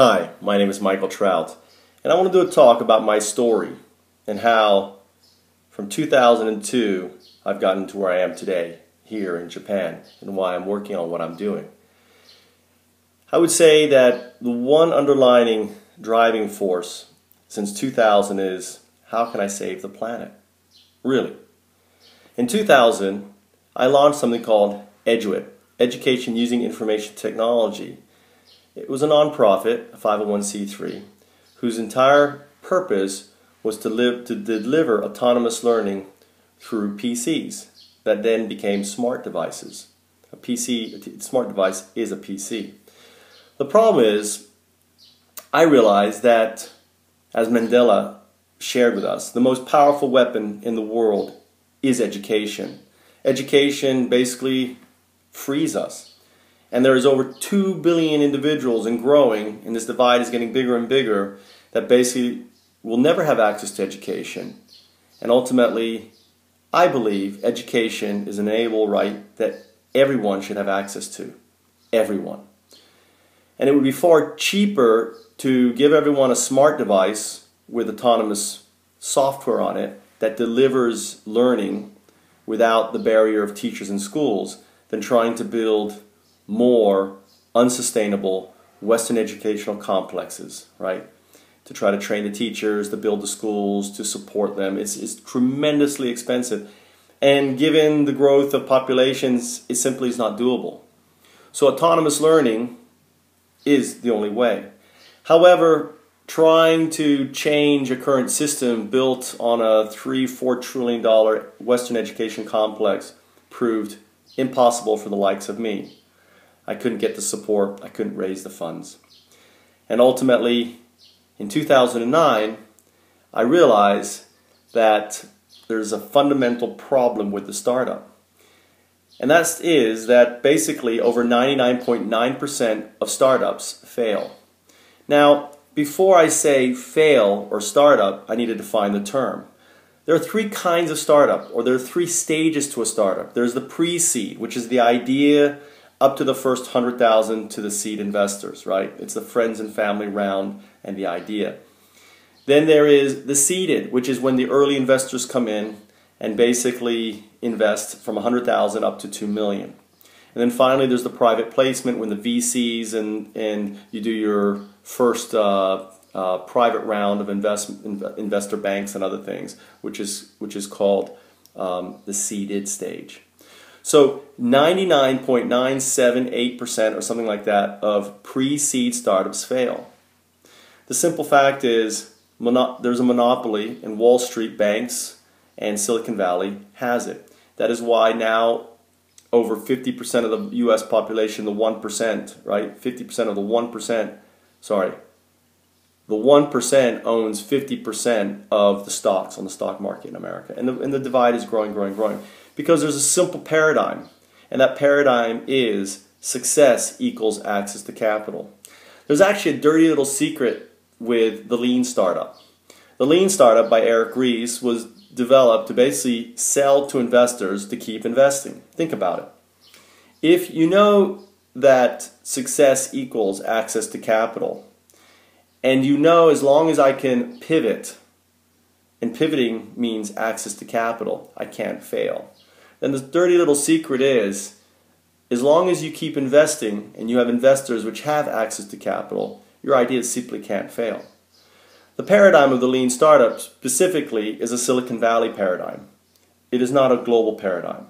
Hi, my name is Michael Trout, and I want to do a talk about my story and how from 2002 I've gotten to where I am today here in Japan and why I'm working on what I'm doing. I would say that the one underlining driving force since 2000 is how can I save the planet? Really. In 2000, I launched something called Eduit, Education Using Information Technology. It was a non-profit, a 501c3, whose entire purpose was to deliver autonomous learning through PCs that then became smart devices. A smart device is a PC. The problem is, I realized that, as Mandela shared with us, the most powerful weapon in the world is education. Education basically frees us. And there is over 2 billion individuals and growing, and this divide is getting bigger and bigger, that basically will never have access to education. And ultimately, I believe education is an inalienable right that everyone should have access to. Everyone. And it would be far cheaper to give everyone a smart device with autonomous software on it that delivers learning without the barrier of teachers and schools than trying to build more unsustainable Western educational complexes, right? To try to train the teachers, to build the schools, to support them. It's tremendously expensive. And given the growth of populations, it simply is not doable. So autonomous learning is the only way. However, trying to change a current system built on a $3–4 trillion Western education complex proved impossible for the likes of me. I couldn't get the support, I couldn't raise the funds. And ultimately, in 2009, I realized that there's a fundamental problem with the startup. And that is that basically over 99.9% of startups fail. Now, before I say fail or startup, I need to define the term. There are three kinds of startup, or there are three stages to a startup. There's the pre-seed, which is the idea up to the first 100,000 to the seed investors, right? It's the friends and family round and the idea. Then there is the seeded, which is when the early investors come in and basically invest from 100,000 up to 2 million. And then finally there's the private placement when the VCs and you do your first private round of investor banks and other things, which is called the seeded stage. So 99.978% or something like that of pre-seed startups fail. The simple fact is there's a monopoly and Wall Street banks and Silicon Valley has it. That is why now over 50% of the US population, the 1%, right? 50% of the 1%, sorry. The 1% owns 50% of the stocks on the stock market in America. And the divide is growing, growing, growing. Because there's a simple paradigm. And that paradigm is success equals access to capital. There's actually a dirty little secret with the Lean Startup. The Lean Startup by Eric Ries was developed to basically sell to investors to keep investing. Think about it. If you know that success equals access to capital, and you know as long as I can pivot, and pivoting means access to capital, I can't fail. Then the dirty little secret is, as long as you keep investing and you have investors which have access to capital, your ideas simply can't fail. The paradigm of the Lean Startup specifically is a Silicon Valley paradigm. It is not a global paradigm.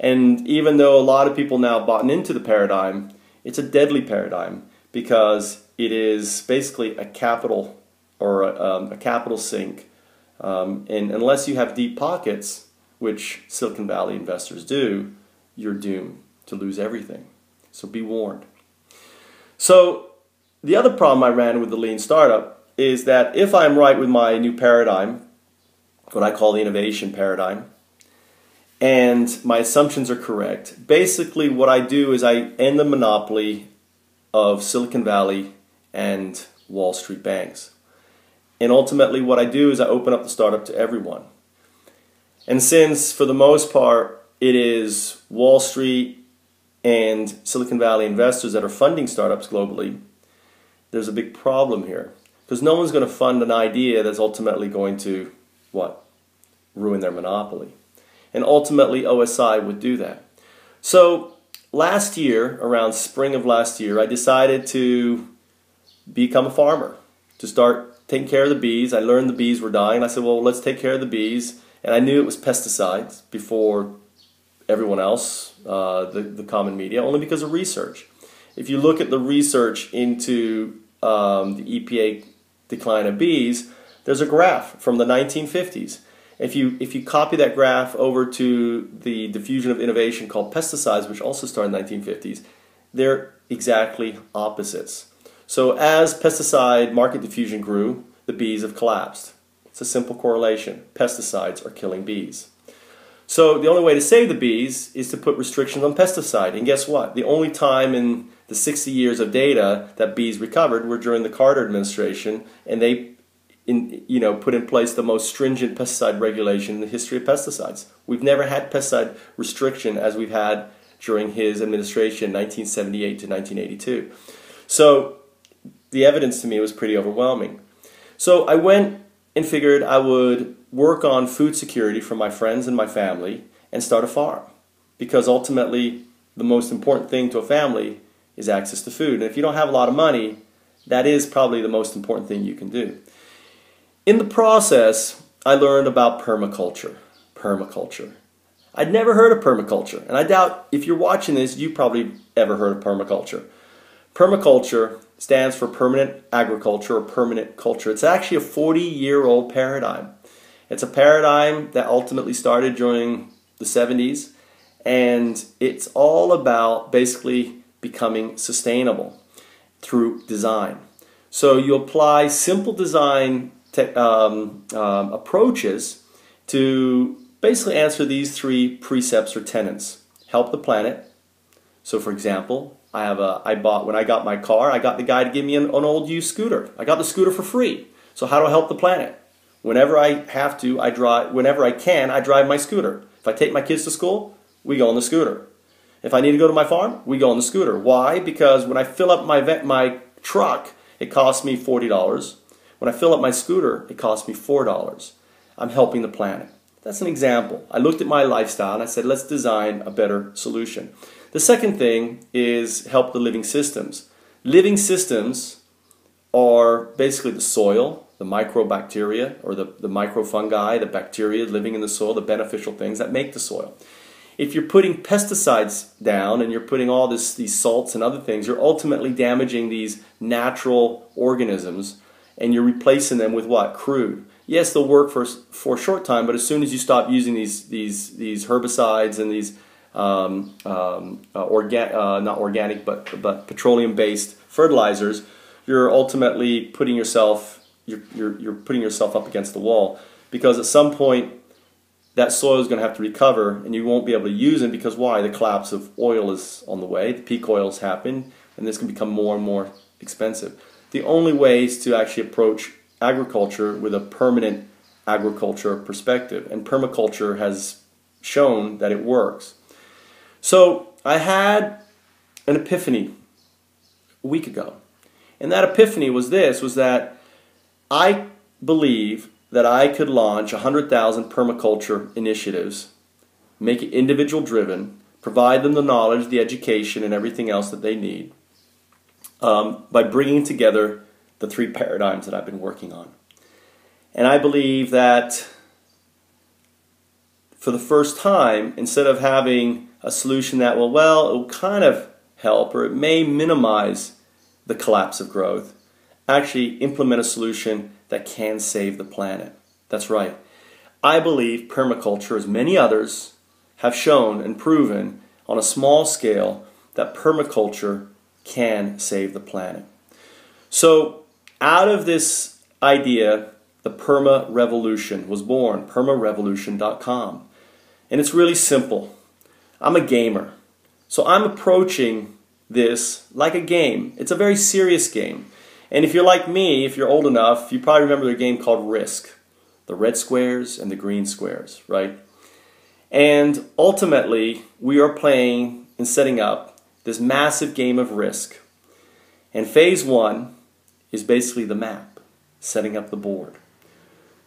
And even though a lot of people now bought into the paradigm, it's a deadly paradigm because it is basically a capital or a capital sink. And unless you have deep pockets, which Silicon Valley investors do, you're doomed to lose everything. So be warned. So the other problem I ran with the Lean Startup is that if I'm right with my new paradigm, what I call the innovation paradigm, and my assumptions are correct, basically what I do is I end the monopoly of Silicon Valley and Wall Street banks. And ultimately what I do is I open up the startup to everyone. And since for the most part it is Wall Street and Silicon Valley investors that are funding startups globally, there's a big problem here. Because no one's going to fund an idea that's ultimately going to, what? Ruin their monopoly. And ultimately OSI would do that. So last year, around spring of last year, I decided to become a farmer, to start taking care of the bees. I learned the bees were dying. I said, well, let's take care of the bees. And I knew it was pesticides before everyone else, the common media, only because of research. If you look at the research into the EPA decline of bees, there's a graph from the 1950s. If you copy that graph over to the diffusion of innovation called pesticides, which also started in the 1950s, they're exactly opposites. So as pesticide market diffusion grew, the bees have collapsed. It's a simple correlation. Pesticides are killing bees. So the only way to save the bees is to put restrictions on pesticide. And guess what? The only time in the 60 years of data that bees recovered were during the Carter administration, and they put in place the most stringent pesticide regulation in the history of pesticides. We've never had pesticide restriction as we've had during his administration, 1978 to 1982. So the evidence to me was pretty overwhelming. So I went and figured I would work on food security for my friends and my family and start a farm. Because ultimately, the most important thing to a family is access to food. And if you don't have a lot of money, that is probably the most important thing you can do. In the process, I learned about permaculture. Permaculture. I'd never heard of permaculture, and I doubt if you're watching this, you probably ever heard of permaculture. Permaculture stands for permanent agriculture or permanent culture. It's actually a 40-year-old paradigm. It's a paradigm that ultimately started during the 70s, and it's all about basically becoming sustainable through design. So you apply simple design approaches to basically answer these three precepts or tenets. Help the planet. So for example, when I got my car, I got the guy to give me an old used scooter. I got the scooter for free. So how do I help the planet? Whenever I have to, I drive. Whenever I can, I drive my scooter. If I take my kids to school, we go on the scooter. If I need to go to my farm, we go on the scooter. Why? Because when I fill up my truck, it costs me $40. When I fill up my scooter, it costs me $4. I'm helping the planet. That's an example. I looked at my lifestyle and I said, let's design a better solution. The second thing is help the living systems. Living systems are basically the soil, the microbacteria, or the microfungi, the bacteria living in the soil, the beneficial things that make the soil. If you're putting pesticides down and you're putting all these salts and other things, you're ultimately damaging these natural organisms, and you're replacing them with what? Crude. Yes, they'll work for a short time, but as soon as you stop using these herbicides and these not organic but petroleum-based fertilizers, you're ultimately putting yourself up against the wall, because at some point that soil is going to have to recover, and you won't be able to use it because why? The collapse of oil is on the way. The peak oils happen, and this can become more and more expensive. The only way is to actually approach agriculture with a permanent agriculture perspective, and permaculture has shown that it works. So I had an epiphany a week ago, and that epiphany was that I believe that I could launch 100,000 permaculture initiatives, make it individual driven, provide them the knowledge, the education, and everything else that they need, by bringing together the three paradigms that I've been working on. And I believe that for the first time, instead of having a solution that will it will kind of help or it may minimize the collapse of growth, actually implement a solution that can save the planet. That's right. I believe permaculture, as many others have shown and proven on a small scale, that permaculture can save the planet. So out of this idea, the Perma Revolution was born, permarevolution.com. And it's really simple. I'm a gamer. So I'm approaching this like a game. It's a very serious game. And if you're like me, if you're old enough, you probably remember a game called Risk. The red squares and the green squares, right? And ultimately, we are playing and setting up this massive game of Risk. And phase one is basically the map, setting up the board.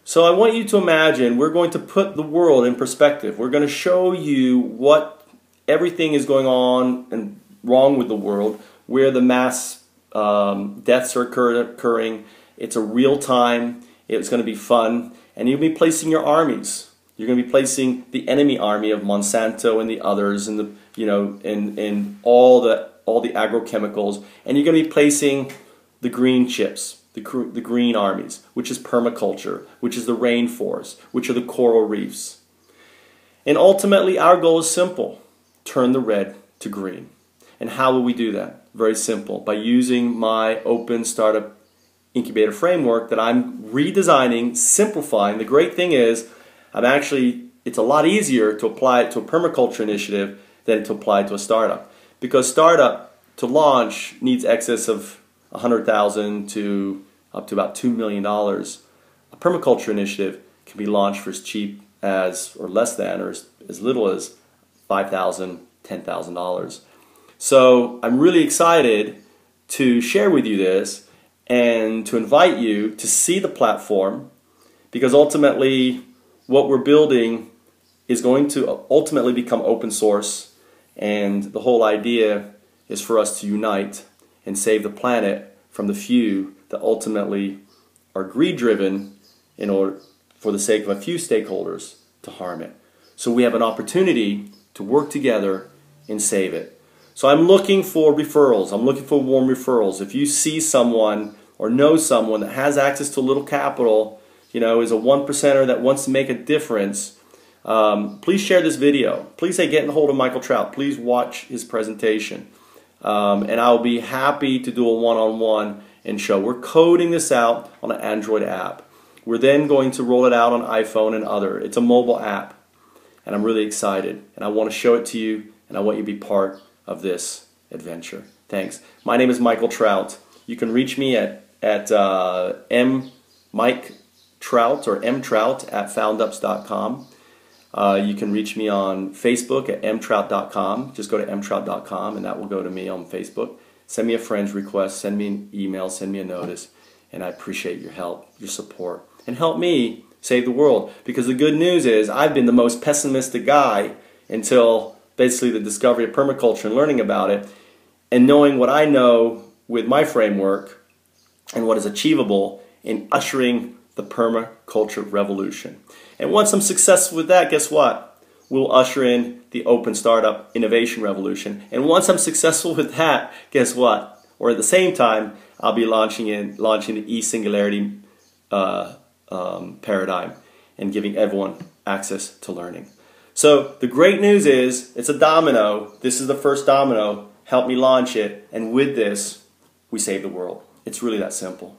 So I want you to imagine we're going to put the world in perspective. We're going to show you what everything is going on and wrong with the world, where the mass deaths are occurring. It's a real time. It's going to be fun. And you'll be placing your armies. You're going to be placing the enemy army of Monsanto and the others, and the and all the agrochemicals. And you're going to be placing the green chips. The green armies, which is permaculture, which is the rainforest, which are the coral reefs. And ultimately, our goal is simple: turn the red to green. And how will we do that? Very simple, by using my open startup incubator framework that I'm redesigning, simplifying. The great thing is, it's a lot easier to apply it to a permaculture initiative than to apply it to a startup. Because startup, to launch, needs excess of $100,000 to up to about $2 million. A permaculture initiative can be launched for as cheap as, or less than, or as little as $5,000, $10,000. So I'm really excited to share with you this and to invite you to see the platform, because ultimately what we're building is going to ultimately become open source, and the whole idea is for us to unite and save the planet from the few that ultimately are greed-driven in order, for the sake of a few stakeholders, to harm it. So we have an opportunity to work together and save it. So I'm looking for referrals. I'm looking for warm referrals. If you see someone or know someone that has access to a little capital, is a 1%er that wants to make a difference, please share this video. Please say, get in hold of Michael Trout. Please watch his presentation. And I'll be happy to do a one-on-one and show. We're coding this out on an Android app. We're then going to roll it out on iPhone and other. It's a mobile app. And I'm really excited. And I want to show it to you, and I want you to be part of this adventure. Thanks. My name is Michael Trout. You can reach me at miketrout or mtrout@foundups.com. You can reach me on Facebook at mtrout.com. Just go to mtrout.com and that will go to me on Facebook. Send me a friend's request, send me an email, send me a notice, and I appreciate your help, your support. And help me save the world, because the good news is I've been the most pessimistic guy until basically the discovery of permaculture and learning about it, and knowing what I know with my framework and what is achievable in ushering the permaculture revolution. And once I'm successful with that, guess what? We'll usher in the open startup innovation revolution. And once I'm successful with that, guess what? Or at the same time, I'll be launching the e-singularity paradigm and giving everyone access to learning. So the great news is, it's a domino. This is the first domino. Help me launch it. And with this, we save the world. It's really that simple.